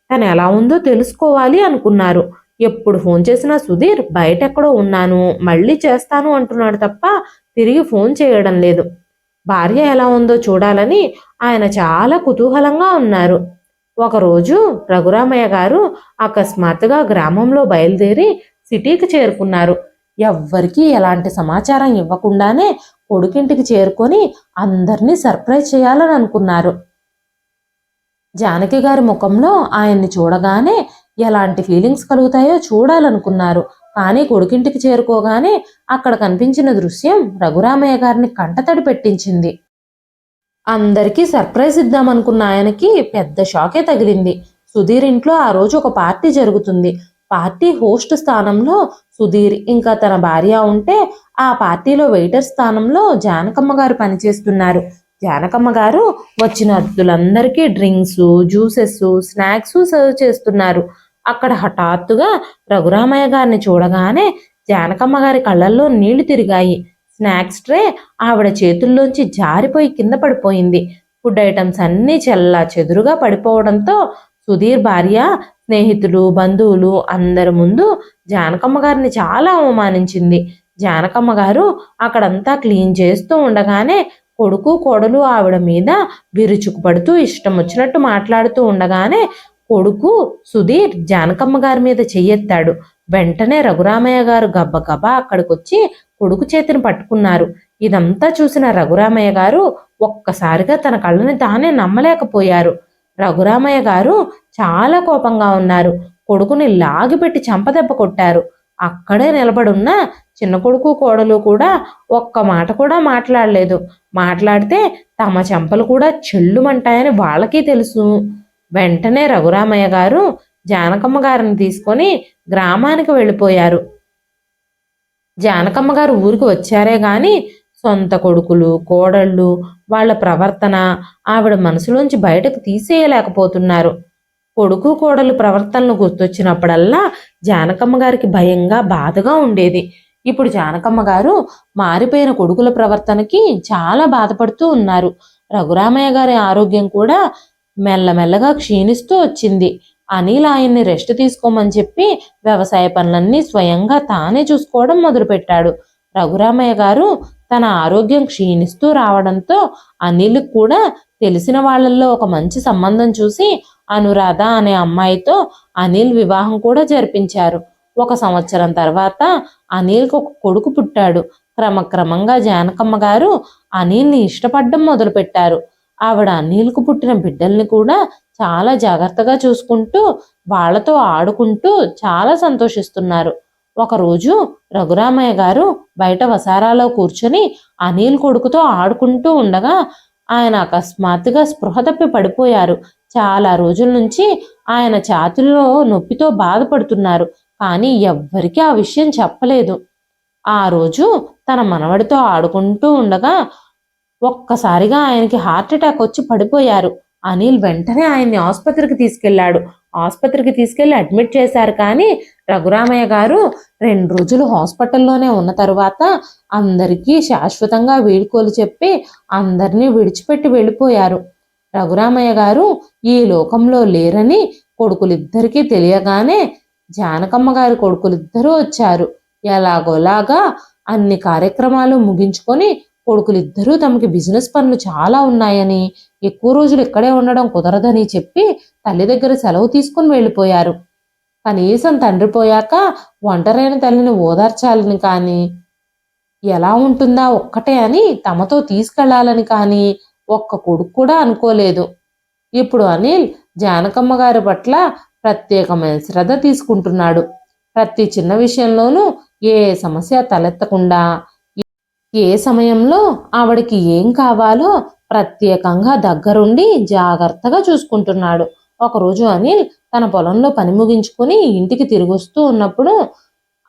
తను ఎలా ఉందో తెలుసుకోవాలి అనుకున్నారు. ఎప్పుడు ఫోన్ చేసినా సుధీర్ బయటెక్కడో ఉన్నాను, మళ్ళీ చేస్తాను అంటున్నాడు తప్ప తిరిగి ఫోన్ చేయడం లేదు. భార్య ఎలా ఉందో చూడాలని ఆయన చాలా కుతూహలంగా ఉన్నారు. ఒకరోజు రఘురామయ్య గారు అకస్మాత్తుగా గ్రామంలో బయలుదేరి సిటీకి చేరుకున్నారు. ఎవ్వరికీ ఎలాంటి సమాచారం ఇవ్వకుండానే కొడుకింటికి చేరుకొని అందరినీ సర్ప్రైజ్ చేయాలని అనుకున్నారు. జానకి గారి ముఖంలో ఆయన్ని చూడగానే ఎలాంటి ఫీలింగ్స్ కలుగుతాయో చూడాలనుకున్నారు. కానీ కొడుకింటికి చేరుకోగానే అక్కడ కనిపించిన దృశ్యం రఘురామయ్య గారిని కంటతడి పెట్టించింది. అందరికీ సర్ప్రైజ్ ఇద్దామనుకున్న ఆయనకి పెద్ద షాకే తగిలింది. సుధీర్ ఇంట్లో ఆ రోజు ఒక పార్టీ జరుగుతుంది. పార్టీ హోస్ట్ స్థానంలో సుధీర్ ఇంకా తన భార్య ఉంటే, ఆ పార్టీలో వెయిటర్ స్థానంలో జానకమ్మ గారు పనిచేస్తున్నారు. జానకమ్మ గారు వచ్చిన అతిథులందరికీ డ్రింక్స్, జ్యూసెస్, స్నాక్స్ సర్వ్ చేస్తున్నారు. అక్కడ హఠాత్తుగా రఘురామయ్య గారిని చూడగానే జానకమ్మ గారి కళ్ళల్లో నీళ్లు తిరిగాయి. స్నాక్స్ ట్రే ఆవిడ చేతుల్లోంచి జారిపోయి కింద పడిపోయింది. ఫుడ్ ఐటమ్స్ అన్నీ చెల్లా చెదురుగా పడిపోవడంతో సుధీర్ భార్య, స్నేహితులు, బంధువులు అందరి ముందు జానకమ్మ గారిని చాలా అవమానించింది. జానకమ్మ గారు అక్కడంతా క్లీన్ చేస్తూ ఉండగానే కొడుకు కోడలు ఆవిడ మీద విరుచుకుపడుతూ ఇష్టం వచ్చినట్టు మాట్లాడుతూ ఉండగానే కొడుకు సుధీర్ జానకమ్మ గారి మీద చెయ్యెత్తాడు. వెంటనే రఘురామయ్య గారు గబ్బగబా అక్కడికొచ్చి కొడుకు చేతిని పట్టుకున్నారు. ఇదంతా చూసిన రఘురామయ్య గారు ఒక్కసారిగా తన కళ్ళని తానే నమ్మలేకపోయారు. రఘురామయ్య గారు చాలా కోపంగా ఉన్నారు. కొడుకుని లాగిపెట్టి చెంపదెబ్బ కొట్టారు. అక్కడే నిలబడున్న చిన్న కొడుకు కోడలు కూడా ఒక్క మాట కూడా మాట్లాడలేదు. మాట్లాడితే తమ చెంపలు కూడా చెల్లుమంటాయని వాళ్ళకి తెలుసు. వెంటనే రఘురామయ్య గారు జానకమ్మ గారిని తీసుకొని గ్రామానికి వెళ్ళిపోయారు. జానకమ్మ గారు ఊరికి వచ్చారే గాని సొంత కొడుకులు, కోడళ్ళు, వాళ్ళ ప్రవర్తన ఆవిడ మనసులోంచి బయటకు తీసేయలేకపోతున్నారు. కొడుకు కోడలు ప్రవర్తనలు గుర్తొచ్చినప్పుడల్లా జానకమ్మ గారికి భయంగా, బాధగా ఉండేది. ఇప్పుడు జానకమ్మ గారు మారిపోయిన కొడుకుల ప్రవర్తనకి చాలా బాధపడుతూ ఉన్నారు. రఘురామయ్య గారి ఆరోగ్యం కూడా మెల్లమెల్లగా క్షీణిస్తూ వచ్చింది. అనిల్ ఆయన్ని రెస్ట్ తీసుకోమని చెప్పి వ్యవసాయ పనులన్నీ స్వయంగా తానే చూసుకోవడం మొదలుపెట్టాడు. రఘురామయ్య గారు తన ఆరోగ్యం క్షీణిస్తూ రావడంతో అనిల్ కూడా తెలిసిన వాళ్ళల్లో ఒక మంచి సంబంధం చూసి అనురాధ అనే అమ్మాయితో అనిల్ వివాహం కూడా జరిపించారు. 1 సంవత్సరం తర్వాత అనిల్కి ఒక కొడుకు పుట్టాడు. క్రమక్రమంగా జానకమ్మ గారు అనిల్ని ఇష్టపడడం మొదలుపెట్టారు. ఆవిడ అనిల్కు పుట్టిన బిడ్డల్ని కూడా చాలా జాగ్రత్తగా చూసుకుంటూ వాళ్లతో ఆడుకుంటూ చాలా సంతోషిస్తున్నారు. ఒకరోజు రఘురామయ్య గారు బయట వసారాలో కూర్చొని అనిల్ కొడుకుతో ఆడుకుంటూ ఉండగా ఆయన అకస్మాత్తుగా స్పృహ తప్పి పడిపోయారు. చాలా రోజుల నుంచి ఆయన ఛాతీలో నొప్పితో బాధపడుతున్నారు. కానీ ఎవ్వరికీ ఆ విషయం చెప్పలేదు. ఆ రోజు తన మనవడితో ఆడుకుంటూ ఉండగా ఒక్కసారిగా ఆయనకి హార్ట్ అటాక్ వచ్చి పడిపోయారు. అనిల్ వెంటనే ఆయన్ని ఆసుపత్రికి తీసుకెళ్లాడు. ఆసుపత్రికి తీసుకెళ్లి అడ్మిట్ చేశారు. కానీ రఘురామయ్య గారు 2 రోజులు హాస్పిటల్లోనే ఉన్న తరువాత అందరికీ శాశ్వతంగా వీడ్కోలు చెప్పి అందరినీ విడిచిపెట్టి వెళ్ళిపోయారు. రఘురామయ్య గారు ఈ లోకంలో లేరని కొడుకులిద్దరికీ తెలియగానే జానకమ్మ గారి కొడుకులిద్దరూ వచ్చారు. ఎలాగోలాగా అన్ని కార్యక్రమాలు ముగించుకొని కొడుకులిద్దరూ తమకి బిజినెస్ పనులు చాలా ఉన్నాయని, ఎక్కువ రోజులు ఇక్కడే ఉండడం కుదరదని చెప్పి తల్లి దగ్గర సెలవు తీసుకుని వెళ్ళిపోయారు. కనీసం తండ్రి పోయాక ఒంటరైన తల్లిని ఓదార్చాలని కానీ, ఎలా ఉంటుందా ఒక్కటే అని తమతో తీసుకెళ్లాలని కానీ ఒక్క కొడుకు కూడా అనుకోలేదు. ఇప్పుడు అనిల్ జానకమ్మ గారి పట్ల ప్రత్యేకమైన శ్రద్ధ తీసుకుంటున్నాడు. ప్రతి చిన్న విషయంలోనూ ఏ సమస్య తలెత్తకుండా, ఏ సమయంలో ఆవిడకి ఏం కావాలో ప్రత్యేకంగా దగ్గరుండి జాగ్రత్తగా చూసుకుంటున్నాడు. ఒకరోజు అనిల్ తన పొలంలో పని ముగించుకుని ఇంటికి తిరిగొస్తూ ఉన్నప్పుడు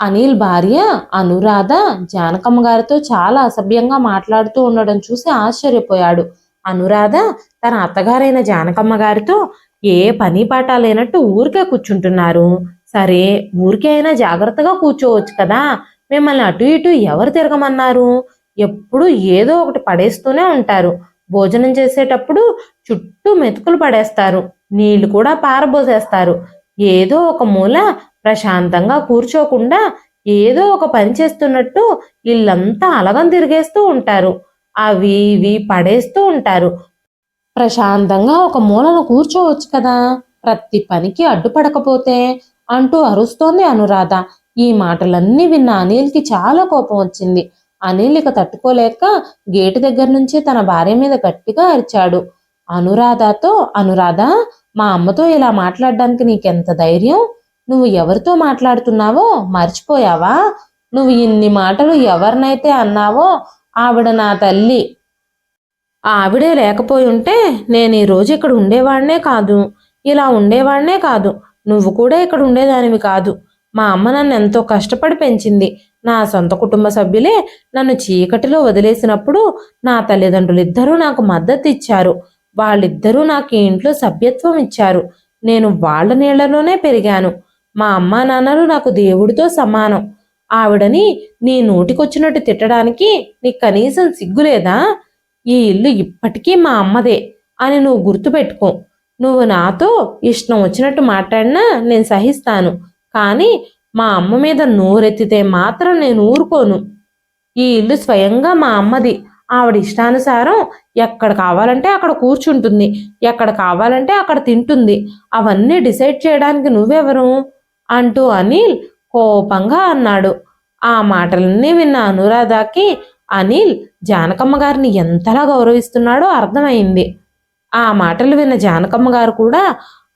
అనిల్ భార్య అనురాధ జానకమ్మ గారితో చాలా అసభ్యంగా మాట్లాడుతూ ఉండడం చూసి ఆశ్చర్యపోయాడు. అనురాధ తన అత్తగారైన జానకమ్మ గారితో ఏ పని పాట లేనట్టు ఊరికే కూర్చుంటున్నారు. సరే, ఊరికే అయినా జాగ్రత్తగా కూర్చోవచ్చు కదా, మిమ్మల్ని అటు ఇటు ఎవరు తిరగమన్నారు? ఎప్పుడు ఏదో ఒకటి పడేస్తూనే ఉంటారు. భోజనం చేసేటప్పుడు చుట్టూ మెతుకులు పడేస్తారు, నీళ్లు కూడా పారబోసేస్తారు, ఏదో ఒక మూల ప్రశాంతంగా కూర్చోకుండా ఏదో ఒక పని చేస్తున్నట్టు ఇల్లంతా అలగం తిరిగేస్తూ ఉంటారు. అవి ఇవి పడేస్తూ ఉంటారు. ప్రశాంతంగా ఒక మూలన కూర్చోవచ్చు కదా, ప్రతి పనికి అడ్డుపడకపోతే అంటూ అరుస్తోంది అనురాధ. ఈ మాటలన్నీ విన్న అనిల్కి చాలా కోపం వచ్చింది. అనిల్ ఇక తట్టుకోలేక గేటు దగ్గర నుంచి తన భార్య మీద గట్టిగా అరిచాడు. అనురాధతో, అనురాధ, మా అమ్మతో ఇలా మాట్లాడడానికి నీకెంత ధైర్యం? నువ్వు ఎవరితో మాట్లాడుతున్నావో మర్చిపోయావా? నువ్వు ఇన్ని మాటలు ఎవరినైతే అన్నావో ఆవిడ నా తల్లి. ఆవిడే లేకపోయి ఉంటే నేను ఈరోజు ఇక్కడ ఉండేవాడినే కాదు, ఇలా ఉండేవాడినే కాదు. నువ్వు కూడా ఇక్కడ ఉండేదానివి కాదు. మా అమ్మ నన్ను ఎంతో కష్టపడి పెంచింది. నా సొంత కుటుంబ సభ్యులే నన్ను చీకటిలో వదిలేసినప్పుడు నా తల్లిదండ్రులు ఇద్దరూ నాకు మద్దతు ఇచ్చారు. వాళ్ళిద్దరూ నాకు ఈ ఇంట్లో సభ్యత్వం ఇచ్చారు. నేను వాళ్ళ నీళ్లలోనే పెరిగాను. మా అమ్మా నాన్నలు నాకు దేవుడితో సమానం. ఆవిడని నీ నోటికొచ్చినట్టు తిట్టడానికి నీకు కనీసం సిగ్గులేదా? ఈ ఇల్లు ఇప్పటికీ మా అమ్మదే అని నువ్వు గుర్తుపెట్టుకో. నువ్వు నాతో ఇష్టం వచ్చినట్టు మాట్లాడినా నేను సహిస్తాను, కానీ మా అమ్మ మీద నోరెత్తితే మాత్రం నేను ఊరుకోను. ఈ ఇల్లు స్వయంగా మా అమ్మది. ఆవిడ ఇష్టానుసారం ఎక్కడ కావాలంటే అక్కడ కూర్చుంటుంది, ఎక్కడ కావాలంటే అక్కడ తింటుంది. అవన్నీ డిసైడ్ చేయడానికి నువ్వెవరు అంటూ అనిల్ కోపంగా అన్నాడు. ఆ మాటలన్నీ విన్న అనురాధకి అనిల్ జానకమ్మ గారిని ఎంతలా గౌరవిస్తున్నాడో అర్థమైంది. ఆ మాటలు విన్న జానకమ్మ గారు కూడా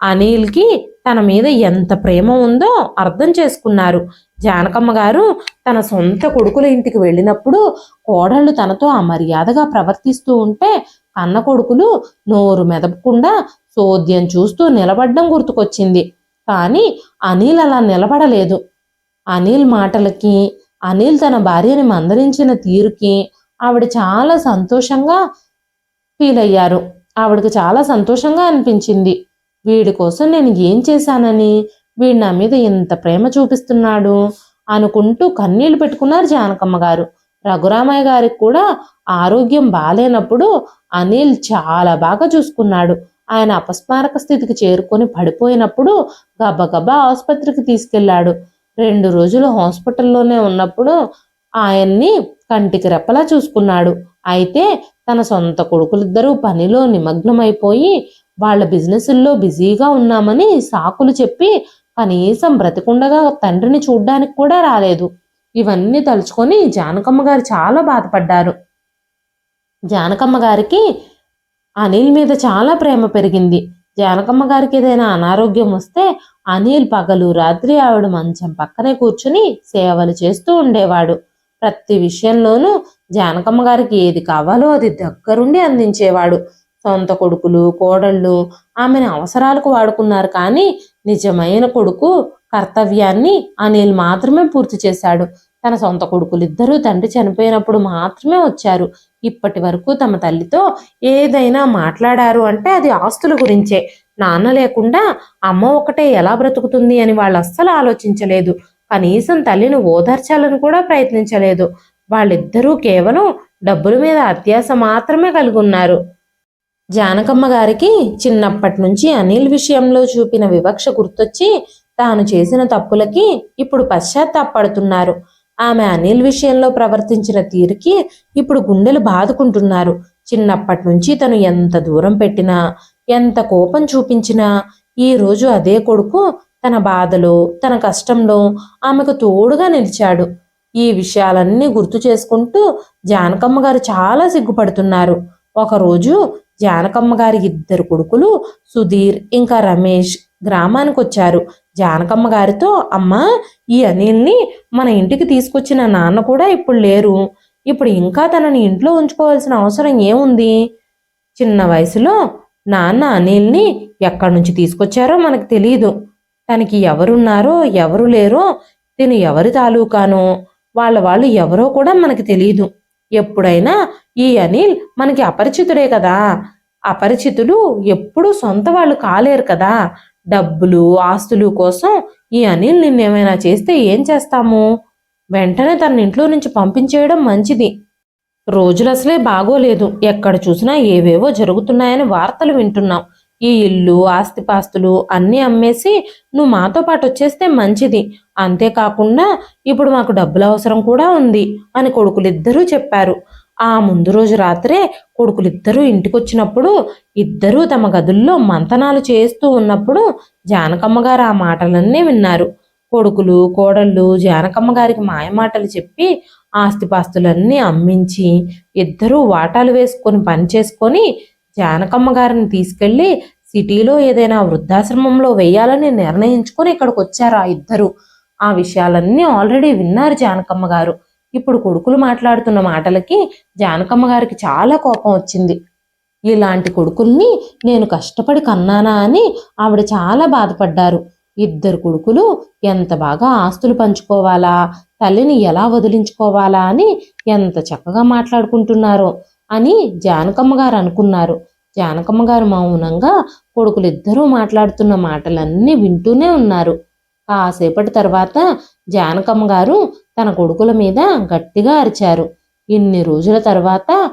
అనిల్కి తన మీద ఎంత ప్రేమ ఉందో అర్థం చేసుకున్నారు. జానకమ్మ గారు తన సొంత కొడుకుల ఇంటికి వెళ్ళినప్పుడు కోడళ్ళు తనతో అమర్యాదగా ప్రవర్తిస్తూ ఉంటే కన్న కొడుకులు నోరు మెదపకుండా సోద్యం చూస్తూ నిలబడ్డం గుర్తుకొచ్చింది. కానీ అనిల్ అలా నిలబడలేదు. అనిల్ మాటలకి, అనిల్ తన భార్యని మందలించిన తీరుకి ఆవిడ చాలా సంతోషంగా ఫీల్ అయ్యారు. ఆవిడకి చాలా సంతోషంగా అనిపించింది. వీడి కోసం నేను ఏం చేశానని వీడి నా మీద ఇంత ప్రేమ చూపిస్తున్నాడు అనుకుంటూ కన్నీళ్లు పెట్టుకున్నారు జానకమ్మ గారు. రఘురామయ్య గారికి కూడా ఆరోగ్యం బాలేనప్పుడు అనిల్ చాలా బాగా చూసుకున్నాడు. ఆయన అపస్మారక స్థితికి చేరుకొని పడిపోయినప్పుడు గబగబా ఆసుపత్రికి తీసుకెళ్లాడు. 2 రోజులు హాస్పిటల్లోనే ఉన్నప్పుడు ఆయన్ని కంటికి రెప్పలా చూసుకున్నాడు. అయితే తన సొంత కొడుకులిద్దరూ పనిలో నిమగ్నమైపోయి వాళ్ళ బిజినెస్ల్లో బిజీగా ఉన్నామని సాకులు చెప్పి కనీసం బ్రతికుండగా తండ్రిని చూడ్డానికి కూడా రాలేదు. ఇవన్నీ తలుచుకొని జానకమ్మ గారు చాలా బాధపడ్డారు. జానకమ్మ గారికి అనిల్ మీద చాలా ప్రేమ పెరిగింది. జానకమ్మ గారికి ఏదైనా అనారోగ్యం వస్తే అనిల్ పగలు రాత్రి ఆవిడ మంచం పక్కనే కూర్చుని సేవలు చేస్తూ ఉండేవాడు. ప్రతి విషయంలోనూ జానకమ్మ గారికి ఏది కావాలో అది దగ్గరుండి అందించేవాడు. సొంత కొడుకులు, కోడళ్ళు ఆమెను అవసరాలకు వాడుకున్నారు, కానీ నిజమైన కొడుకు కర్తవ్యాన్ని అనిల్ మాత్రమే పూర్తి చేశాడు. తన సొంత కొడుకులిద్దరూ తండ్రి చనిపోయినప్పుడు మాత్రమే వచ్చారు. ఇప్పటి వరకు తమ తల్లితో ఏదైనా మాట్లాడారు అంటే అది ఆస్తుల గురించే. నాన్న లేకుండా అమ్మ ఒకటే ఎలా బ్రతుకుతుంది అని వాళ్ళు అస్సలు ఆలోచించలేదు. కనీసం తల్లిని ఓదార్చాలని కూడా ప్రయత్నించలేదు. వాళ్ళిద్దరూ కేవలం డబ్బుల మీద అత్యాశ మాత్రమే కలిగి ఉన్నారు. జానకమ్మ గారికి చిన్నప్పటి నుంచి అనిల్ విషయంలో చూపిన వివక్ష గుర్తొచ్చి తాను చేసిన తప్పులకి ఇప్పుడు పశ్చాత్తాపడుతున్నారు. ఆమె అనిల్ విషయంలో ప్రవర్తించిన తీరుకి ఇప్పుడు గుండెలు బాదుకుంటున్నారు. చిన్నప్పటి నుంచి తను ఎంత దూరం పెట్టినా, ఎంత కోపం చూపించినా ఈ రోజు అదే కొడుకు తన బాధలో, తన కష్టంలో ఆమెకు తోడుగా నిలిచాడు. ఈ విషయాలన్నీ గుర్తు చేసుకుంటూ జానకమ్మ గారు చాలా సిగ్గుపడుతున్నారు. ఒకరోజు జానకమ్మ గారి 2 కొడుకులు సుధీర్ ఇంకా రమేష్ గ్రామానికి వచ్చారు. జానకమ్మ గారితో, అమ్మా, ఈ అనిల్ని మన ఇంటికి తీసుకొచ్చిన నాన్న కూడా ఇప్పుడు లేరు. ఇప్పుడు ఇంకా తనని ఇంట్లో ఉంచుకోవాల్సిన అవసరం ఏముంది? చిన్న వయసులో నాన్న అనిల్ని ఎక్కడి నుంచి తీసుకొచ్చారో మనకు తెలియదు. తనకి ఎవరున్నారో ఎవరు లేరో, తిను ఎవరి తాలూకానో వాళ్ళు ఎవరో కూడా మనకి తెలియదు. ఎప్పుడైనా ఈ అనిల్ మనకి అపరిచితుడే కదా. అపరిచితులు ఎప్పుడూ సొంత వాళ్ళు కాలేరు కదా. డబ్బులు, ఆస్తులు కోసం ఈ అనిల్ నిన్నేమైనా చేస్తే ఏం చేస్తాము? వెంటనే తన ఇంట్లో నుంచి పంపించేయడం మంచిది. రోజులు అసలే బాగోలేదు. ఎక్కడ చూసినా ఏవేవో జరుగుతున్నాయని వార్తలు వింటున్నాం. ఈ ఇల్లు ఆస్తిపాస్తులు అన్నీ అమ్మేసి నువ్వు మాతో పాటు వచ్చేస్తే మంచిది. అంతేకాకుండా ఇప్పుడు మాకు డబ్బుల అవసరం కూడా ఉంది అని కొడుకులిద్దరూ చెప్పారు. ఆ ముందు రోజు రాత్రే కొడుకులిద్దరూ ఇంటికొచ్చినప్పుడు ఇద్దరూ తమ గదుల్లో మంతనాలు చేస్తూ ఉన్నప్పుడు జానకమ్మ గారు ఆ మాటలన్నీ విన్నారు. కొడుకులు కోడళ్ళు జానకమ్మ గారికి మాయమాటలు చెప్పి ఆస్తిపాస్తులన్నీ అమ్మించి ఇద్దరూ వాటాలు వేసుకొని పని చేసుకొని జానకమ్మ గారిని తీసుకెళ్లి సిటీలో ఏదైనా వృద్ధాశ్రమంలో వేయాలని నిర్ణయించుకొని ఇక్కడికి వచ్చారు ఆ ఇద్దరు. ఆ విషయాలన్నీ ఆల్రెడీ విన్నారు జానకమ్మ గారు. ఇప్పుడు కొడుకులు మాట్లాడుతున్న మాటలకి జానకమ్మ గారికి చాలా కోపం వచ్చింది. ఇలాంటి కొడుకుల్ని నేను కష్టపడి కన్నానా అని ఆవిడ చాలా బాధపడ్డారు. ఇద్దరు కొడుకులు ఎంత బాగా ఆస్తులు పంచుకోవాలా, తల్లిని ఎలా వదిలించుకోవాలా అని ఎంత చక్కగా మాట్లాడుకుంటున్నారో అని జానకమ్మ గారు అనుకున్నారు. జానకమ్మ గారు మౌనంగా కొడుకులిద్దరూ మాట్లాడుతున్న మాటలన్నీ వింటూనే ఉన్నారు. కాసేపటి తర్వాత జానకమ్మ గారు తన కొడుకుల మీద గట్టిగా అరిచారు. ఇన్ని రోజుల తర్వాత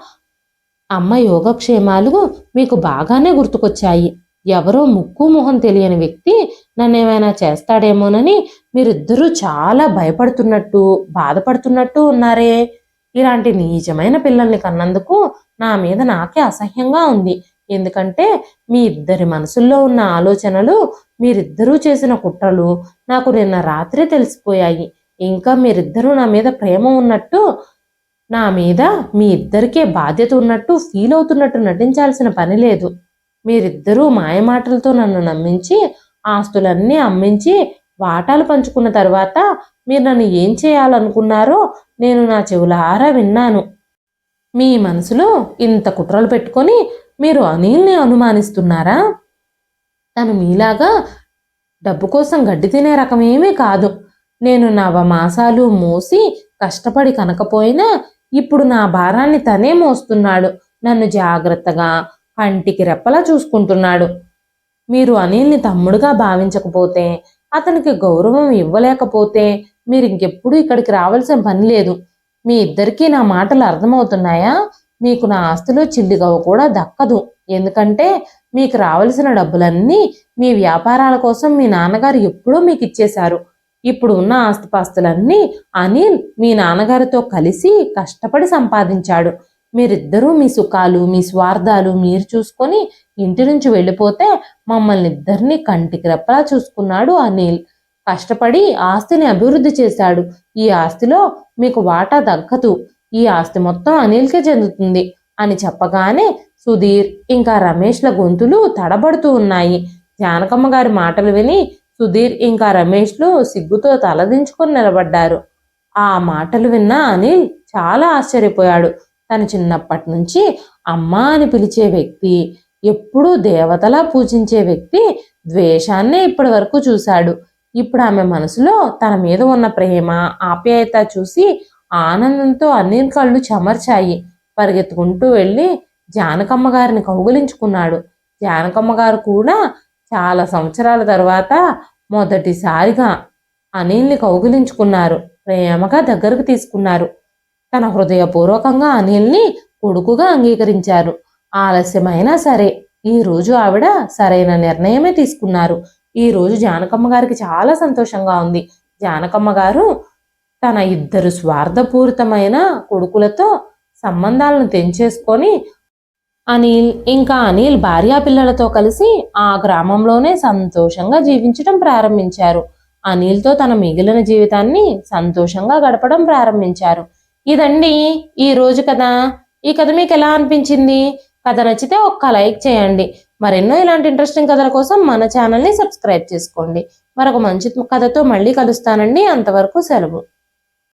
అమ్మ యోగక్షేమాలు మీకు బాగానే గుర్తుకొచ్చాయి. ఎవరో ముక్కు మొహం తెలియని వ్యక్తి నన్నేమైనా చేస్తాడేమోనని మీరిద్దరూ చాలా భయపడుతున్నట్టు బాధపడుతున్నట్టు ఉన్నారే. ఇలాంటి నీచమైన పిల్లల్ని కన్నందుకు నా మీద నాకే అసహ్యంగా ఉంది. ఎందుకంటే మీ ఇద్దరి మనసుల్లో ఉన్న ఆలోచనలు, మీరిద్దరూ చేసిన కుట్రలు నాకు నిన్న రాత్రే తెలిసిపోయాయి. ఇంకా మీరిద్దరూ నా మీద ప్రేమ ఉన్నట్టు, నా మీద మీ ఇద్దరికే బాధ్యత ఉన్నట్టు ఫీల్ అవుతున్నట్టు నటించాల్సిన పని లేదు. మీరిద్దరూ మాయమాటలతో నన్ను నమ్మించి ఆస్తులన్నీ అమ్మించి వాటాలు పంచుకున్న తర్వాత మీరు నన్ను ఏం చేయాలనుకున్నారో నేను నా చెవులారా విన్నాను. మీ మనసులో ఇంత కుట్రలు పెట్టుకొని మీరు అనిల్ని అనుమానిస్తున్నారా? తను మీలాగా డబ్బు కోసం గడ్డి తినే రకమేమీ కాదు. నేను నవమాసాలు మోసి కష్టపడి కనకపోయినా ఇప్పుడు నా భారాన్ని తనే మోస్తున్నాడు. నన్ను జాగ్రత్తగా కంటికి రెప్పలా చూసుకుంటున్నాడు. మీరు అనిల్ని తమ్ముడుగా భావించకపోతే, అతనికి గౌరవం ఇవ్వలేకపోతే మీరు ఇంకెప్పుడు ఇక్కడికి రావాల్సిన పని లేదు. మీ ఇద్దరికీ నా మాటలు అర్థమవుతున్నాయా? మీకు నా ఆస్తిలో చిల్లిగవ్వ కూడా దక్కదు. ఎందుకంటే మీకు రావలసిన డబ్బులన్నీ మీ వ్యాపారాల కోసం మీ నాన్నగారు ఎప్పుడూ మీకు ఇచ్చేశారు. ఇప్పుడు ఉన్న ఆస్తిపాస్తులన్నీ అనిల్ మీ నాన్నగారితో కలిసి కష్టపడి సంపాదించాడు. మీరిద్దరూ మీ సుఖాలు మీ స్వార్థాలు మీరు చూసుకొని ఇంటి నుంచి వెళ్ళిపోతే మమ్మల్ని ఇద్దరిని కంటికి రెప్పలా చూసుకున్నాడు అనిల్. కష్టపడి ఆస్తిని అభివృద్ధి చేశాడు. ఈ ఆస్తిలో మీకు వాటా దక్కదు. ఈ ఆస్తి మొత్తం అనిల్కే చెందుతుంది అని చెప్పగానే సుధీర్ ఇంకా రమేష్ల గొంతులు తడబడుతూ ఉన్నాయి. జానకమ్మ గారి మాటలు విని సుధీర్ ఇంకా రమేష్లు సిగ్గుతో తలదించుకొని నిలబడ్డారు. ఆ మాటలు విన్న అనిల్ చాలా ఆశ్చర్యపోయాడు. తను చిన్నప్పటి నుంచి అమ్మా అని పిలిచే వ్యక్తి, ఎప్పుడూ దేవతలా పూజించే వ్యక్తి ద్వేషాన్నే ఇప్పటి వరకు చూశాడు. ఇప్పుడు ఆమె మనసులో తన మీద ఉన్న ప్రేమ ఆప్యాయత చూసి ఆనందంతో అనిల్ కళ్ళు చెమర్చాయి. పరిగెత్తుకుంటూ వెళ్ళి జానకమ్మ గారిని కౌగిలించుకున్నాడు. జానకమ్మ గారు కూడా చాలా సంవత్సరాల తర్వాత మొదటిసారిగా అనిల్ని కౌగిలించుకున్నారు. ప్రేమగా దగ్గరకు తీసుకున్నారు. తన హృదయపూర్వకంగా అనిల్ని కొడుకుగా అంగీకరించారు. ఆలస్యమైనా సరే ఈ రోజు ఆవిడ సరైన నిర్ణయమే తీసుకున్నారు. ఈ రోజు జానకమ్మ గారికి చాలా సంతోషంగా ఉంది. జానకమ్మ గారు తన ఇద్దరు స్వార్థపూరితమైన కొడుకులతో సంబంధాలను తెంచేసుకొని అనిల్ భార్యా పిల్లలతో కలిసి ఆ గ్రామంలోనే సంతోషంగా జీవించడం ప్రారంభించారు. అనిల్తో తన మిగిలిన జీవితాన్ని సంతోషంగా గడపడం ప్రారంభించారు. ఇదండి ఈ రోజు కథ. ఈ కథ మీకు ఎలా అనిపించింది? కథ నచ్చితే ఒక్క లైక్ చేయండి. మరెన్నో ఇలాంటి ఇంట్రెస్టింగ్ కథల కోసం మన ఛానల్ని సబ్స్క్రైబ్ చేసుకోండి. మరొక మంచి కథతో మళ్ళీ కలుస్తానండి. అంతవరకు సెలవు.